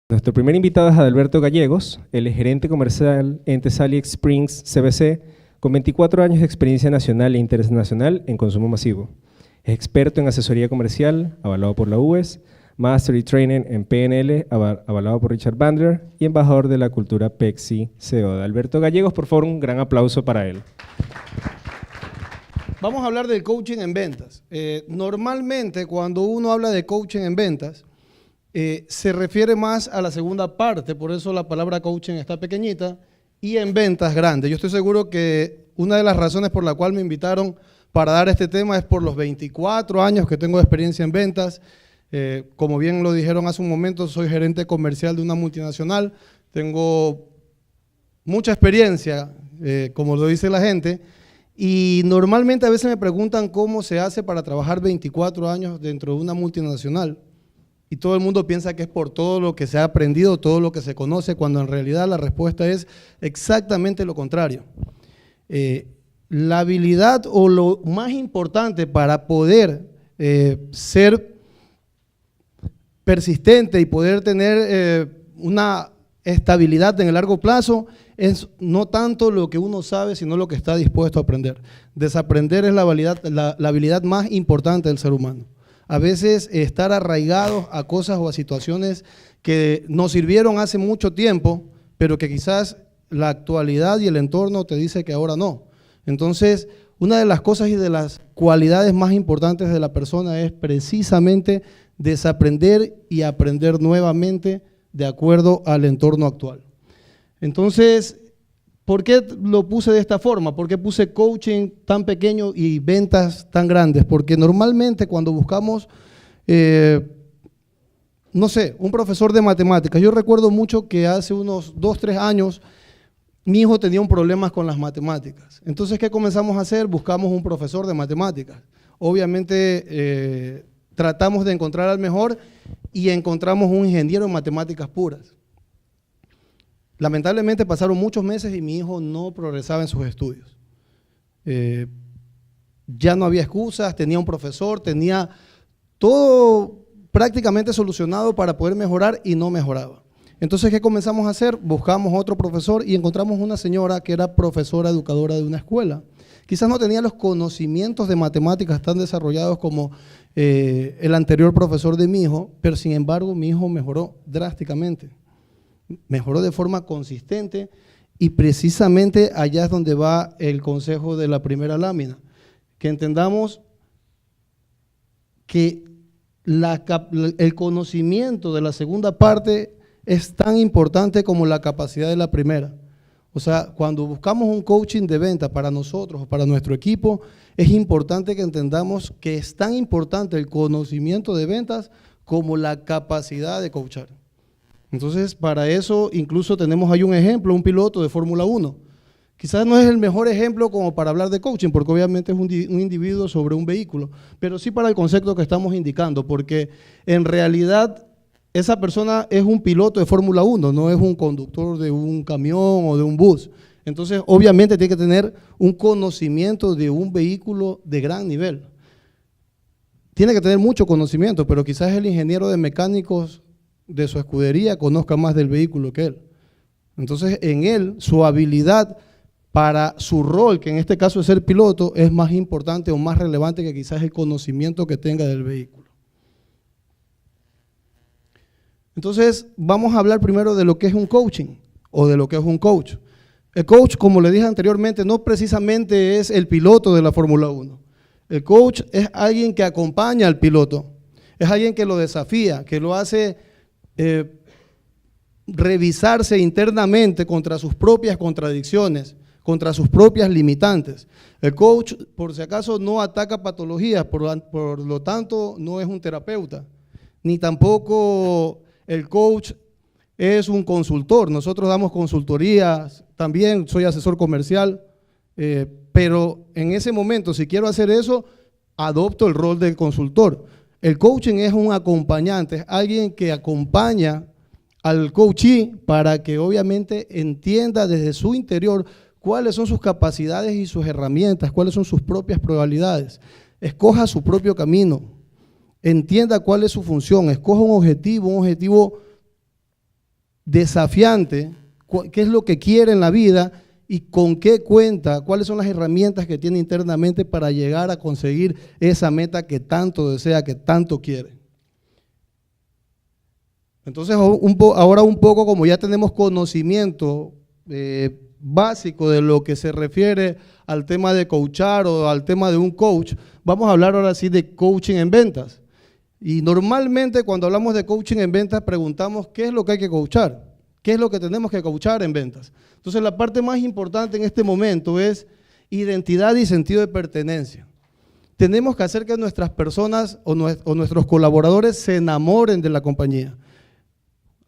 Nuestro primer invitado es Adalberto Gallegos, el gerente comercial en Tesalia Springs CBC, con 24 años de experiencia nacional e internacional en consumo masivo. Es experto en asesoría comercial, avalado por la UES, Master y Training en PNL, avalado por Richard Bandler, y embajador de la cultura Pepsi CO. Adalberto Gallegos, por favor, un gran aplauso para él. Vamos a hablar del coaching en ventas. Normalmente, cuando uno habla de coaching en ventas, se refiere más a la segunda parte, por eso la palabra coaching está pequeñita, y en ventas grande. Yo estoy seguro que una de las razones por la cual me invitaron para dar este tema es por los 24 años que tengo de experiencia en ventas. Como bien lo dijeron hace un momento, soy gerente comercial de una multinacional, tengo mucha experiencia, como lo dice la gente, y normalmente a veces me preguntan cómo se hace para trabajar 24 años dentro de una multinacional. Y todo el mundo piensa que es por todo lo que se ha aprendido, todo lo que se conoce, cuando en realidad la respuesta es exactamente lo contrario. La habilidad o lo más importante para poder ser persistente y poder tener una estabilidad en el largo plazo es no tanto lo que uno sabe, sino lo que está dispuesto a aprender. Desaprender es la habilidad más importante del ser humano. A veces estar arraigados a cosas o a situaciones que nos sirvieron hace mucho tiempo, pero que quizás la actualidad y el entorno te dice que ahora no. Entonces, una de las cosas y de las cualidades más importantes de la persona es precisamente desaprender y aprender nuevamente de acuerdo al entorno actual. Entonces, ¿por qué lo puse de esta forma? ¿Por qué puse coaching tan pequeño y ventas tan grandes? Porque normalmente cuando buscamos, no sé, un profesor de matemáticas, yo recuerdo mucho que hace unos 2, 3 años mi hijo tenía un problema con las matemáticas. Entonces, ¿qué comenzamos a hacer? Buscamos un profesor de matemáticas. Obviamente, tratamos de encontrar al mejor y encontramos un ingeniero en matemáticas puras. Lamentablemente pasaron muchos meses y mi hijo no progresaba en sus estudios. Ya no había excusas, tenía un profesor, tenía todo prácticamente solucionado para poder mejorar y no mejoraba. Entonces, ¿qué comenzamos a hacer? Buscamos otro profesor y encontramos una señora que era profesora educadora de una escuela. Quizás no tenía los conocimientos de matemáticas tan desarrollados como el anterior profesor de mi hijo, pero sin embargo mi hijo mejoró drásticamente. Mejoró de forma consistente y precisamente allá es donde va el consejo de la primera lámina, que entendamos que el conocimiento de la segunda parte es tan importante como la capacidad de la primera. O sea, cuando buscamos un coaching de venta para nosotros o para nuestro equipo, es importante que entendamos que es tan importante el conocimiento de ventas como la capacidad de coachar. Entonces, para eso incluso tenemos ahí un ejemplo, un piloto de Fórmula 1. Quizás no es el mejor ejemplo como para hablar de coaching, porque obviamente es un individuo sobre un vehículo, pero sí para el concepto que estamos indicando, porque en realidad esa persona es un piloto de Fórmula 1, no es un conductor de un camión o de un bus. Entonces, obviamente tiene que tener un conocimiento de un vehículo de gran nivel. Tiene que tener mucho conocimiento, pero quizás el ingeniero de mecánicos de su escudería conozca más del vehículo que él. Entonces, en él, su habilidad para su rol, que en este caso es ser piloto, es más importante o más relevante que quizás el conocimiento que tenga del vehículo. Entonces, vamos a hablar primero de lo que es un coaching o de lo que es un coach. El coach, como le dije anteriormente, no precisamente es el piloto de la Fórmula 1. El coach es alguien que acompaña al piloto, es alguien que lo desafía, que lo hace revisarse internamente contra sus propias contradicciones, contra sus propias limitantes. El coach, por si acaso, no ataca patologías, por lo tanto, no es un terapeuta, ni tampoco el coach es un consultor. Nosotros damos consultorías, también soy asesor comercial, pero en ese momento, si quiero hacer eso, adopto el rol del consultor. El coaching es un acompañante, es alguien que acompaña al coachee para que obviamente entienda desde su interior cuáles son sus capacidades y sus herramientas, cuáles son sus propias probabilidades. Escoja su propio camino, entienda cuál es su función, escoja un objetivo desafiante, qué es lo que quiere en la vida y con qué cuenta, cuáles son las herramientas que tiene internamente para llegar a conseguir esa meta que tanto desea, que tanto quiere. Entonces, ahora un poco como ya tenemos conocimiento básico de lo que se refiere al tema de coachar o al tema de un coach, vamos a hablar ahora sí de coaching en ventas. Y normalmente cuando hablamos de coaching en ventas preguntamos qué es lo que hay que coachar, qué es lo que tenemos que coachar en ventas. Entonces la parte más importante en este momento es identidad y sentido de pertenencia. Tenemos que hacer que nuestras personas o nuestros colaboradores se enamoren de la compañía.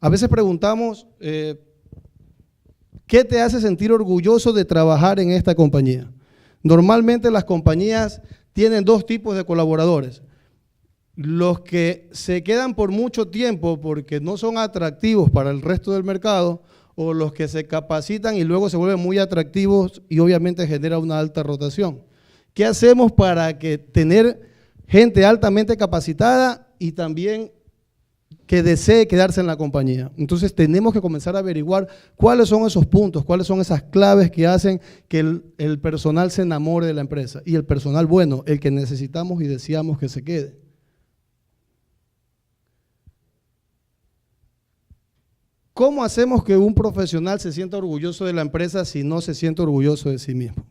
A veces preguntamos, ¿qué te hace sentir orgulloso de trabajar en esta compañía? Normalmente las compañías tienen dos tipos de colaboradores. Los que se quedan por mucho tiempo porque no son atractivos para el resto del mercado, o los que se capacitan y luego se vuelven muy atractivos y obviamente genera una alta rotación. ¿Qué hacemos para que tener gente altamente capacitada y también que desee quedarse en la compañía? Entonces tenemos que comenzar a averiguar cuáles son esos puntos, cuáles son esas claves que hacen que el personal se enamore de la empresa. Y el personal bueno, el que necesitamos y deseamos que se quede. ¿Cómo hacemos que un profesional se sienta orgulloso de la empresa si no se siente orgulloso de sí mismo?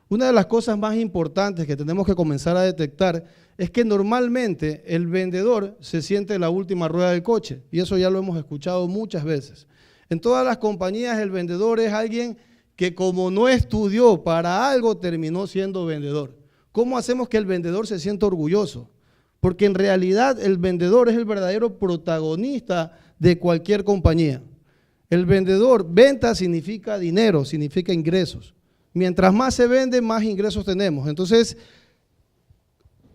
Una de las cosas más importantes que tenemos que comenzar a detectar es que normalmente el vendedor se siente en la última rueda del coche, y eso ya lo hemos escuchado muchas veces. En todas las compañías el vendedor es alguien que como no estudió para algo terminó siendo vendedor. ¿Cómo hacemos que el vendedor se sienta orgulloso? Porque en realidad el vendedor es el verdadero protagonista de cualquier compañía. El vendedor, venta significa dinero, significa ingresos. Mientras más se vende, más ingresos tenemos. Entonces,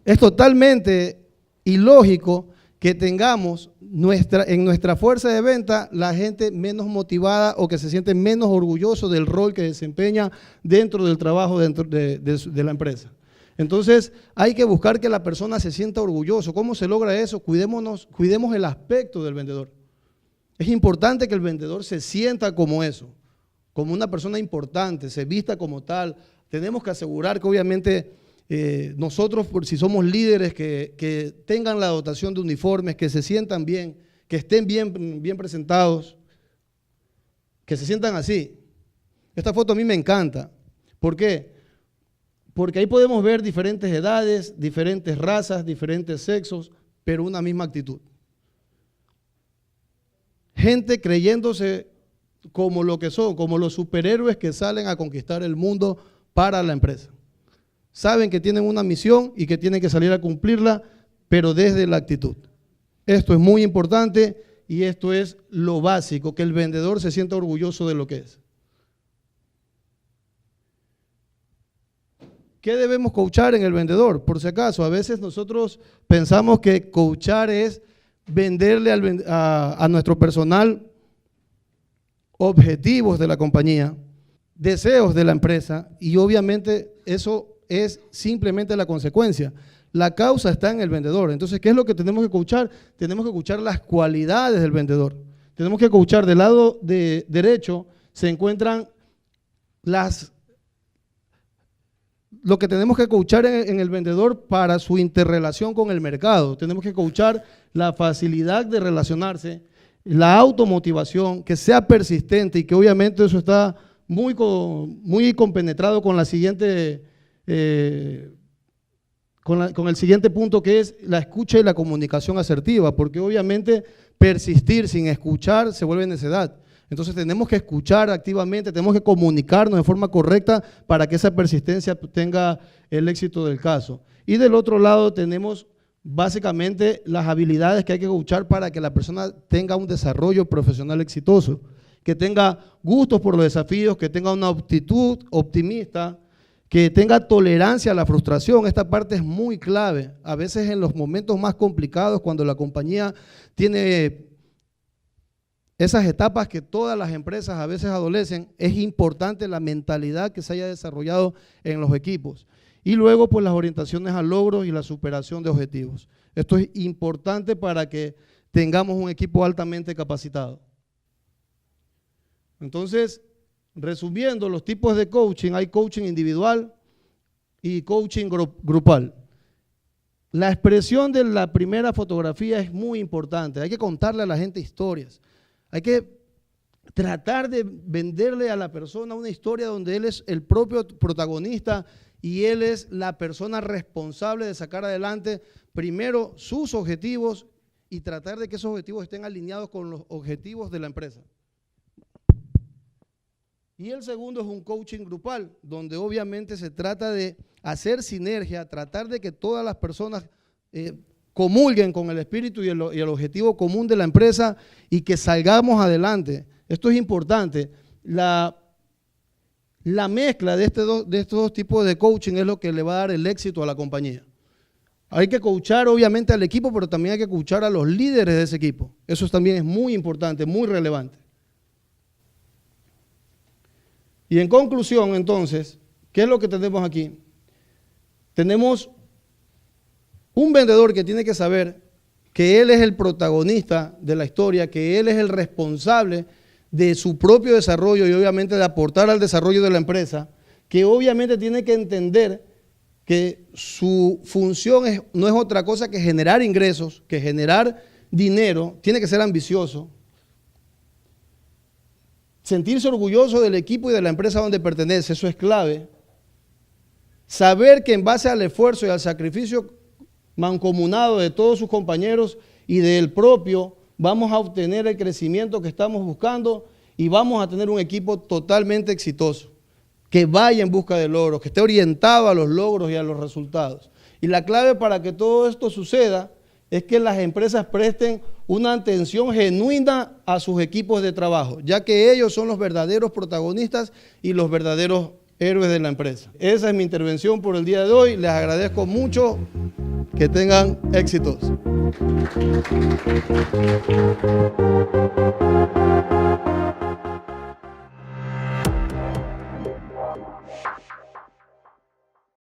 es totalmente ilógico que tengamos en nuestra fuerza de venta la gente menos motivada o que se siente menos orgulloso del rol que desempeña dentro del trabajo dentro de la empresa. Entonces, hay que buscar que la persona se sienta orgulloso. ¿Cómo se logra eso? Cuidemos el aspecto del vendedor. Es importante que el vendedor se sienta como eso, como una persona importante, se vista como tal. Tenemos que asegurar que obviamente nosotros, si somos líderes, que tengan la dotación de uniformes, que se sientan bien, que estén bien presentados, que se sientan así. Esta foto a mí me encanta. ¿Por qué? Porque ahí podemos ver diferentes edades, diferentes razas, diferentes sexos, pero una misma actitud. Gente creyéndose como lo que son, como los superhéroes que salen a conquistar el mundo para la empresa. Saben que tienen una misión y que tienen que salir a cumplirla, pero desde la actitud. Esto es muy importante y esto es lo básico, que el vendedor se sienta orgulloso de lo que es. ¿Qué debemos coachar en el vendedor? Por si acaso, a veces nosotros pensamos que coachar es venderle a nuestro personal objetivos de la compañía, deseos de la empresa, y obviamente eso es simplemente la consecuencia. La causa está en el vendedor. Entonces, ¿qué es lo que tenemos que coachar? Tenemos que coachar las cualidades del vendedor. Tenemos que coachar del lado derecho, se encuentran lo que tenemos que coachar en el vendedor para su interrelación con el mercado. Tenemos que coachar la facilidad de relacionarse, la automotivación, que sea persistente y que obviamente eso está muy compenetrado con la siguiente, con el siguiente punto, que es la escucha y la comunicación asertiva, porque obviamente persistir sin escuchar se vuelve necedad. Entonces tenemos que escuchar activamente, tenemos que comunicarnos de forma correcta para que esa persistencia tenga el éxito del caso. Y del otro lado tenemos básicamente las habilidades que hay que coachar para que la persona tenga un desarrollo profesional exitoso, que tenga gustos por los desafíos, que tenga una actitud optimista, que tenga tolerancia a la frustración. Esta parte es muy clave. A veces en los momentos más complicados, cuando la compañía tiene esas etapas que todas las empresas a veces adolecen, es importante la mentalidad que se haya desarrollado en los equipos. Y luego, pues, las orientaciones a logros y la superación de objetivos. Esto es importante para que tengamos un equipo altamente capacitado. Entonces, resumiendo los tipos de coaching, hay coaching individual y coaching grupal. La expresión de la primera fotografía es muy importante. Hay que contarle a la gente historias. Hay que tratar de venderle a la persona una historia donde él es el propio protagonista y él es la persona responsable de sacar adelante primero sus objetivos y tratar de que esos objetivos estén alineados con los objetivos de la empresa. Y el segundo es un coaching grupal, donde obviamente se trata de hacer sinergia, tratar de que todas las personas comulguen con el espíritu y el objetivo común de la empresa y que salgamos adelante. Esto es importante. La mezcla de estos dos tipos de coaching es lo que le va a dar el éxito a la compañía. Hay que coachar obviamente al equipo, pero también hay que coachar a los líderes de ese equipo. Eso también es muy importante, muy relevante. Y en conclusión, entonces, ¿qué es lo que tenemos aquí? Tenemos un vendedor que tiene que saber que él es el protagonista de la historia, que él es el responsable de su propio desarrollo y obviamente de aportar al desarrollo de la empresa, que obviamente tiene que entender que su función no es otra cosa que generar ingresos, que generar dinero, tiene que ser ambicioso, sentirse orgulloso del equipo y de la empresa donde pertenece, eso es clave. Saber que en base al esfuerzo y al sacrificio mancomunado de todos sus compañeros y del propio, vamos a obtener el crecimiento que estamos buscando y vamos a tener un equipo totalmente exitoso, que vaya en busca de logros, que esté orientado a los logros y a los resultados. Y la clave para que todo esto suceda es que las empresas presten una atención genuina a sus equipos de trabajo, ya que ellos son los verdaderos protagonistas y los verdaderos héroes de la empresa. Esa es mi intervención por el día de hoy. Les agradezco mucho. Que tengan éxitos.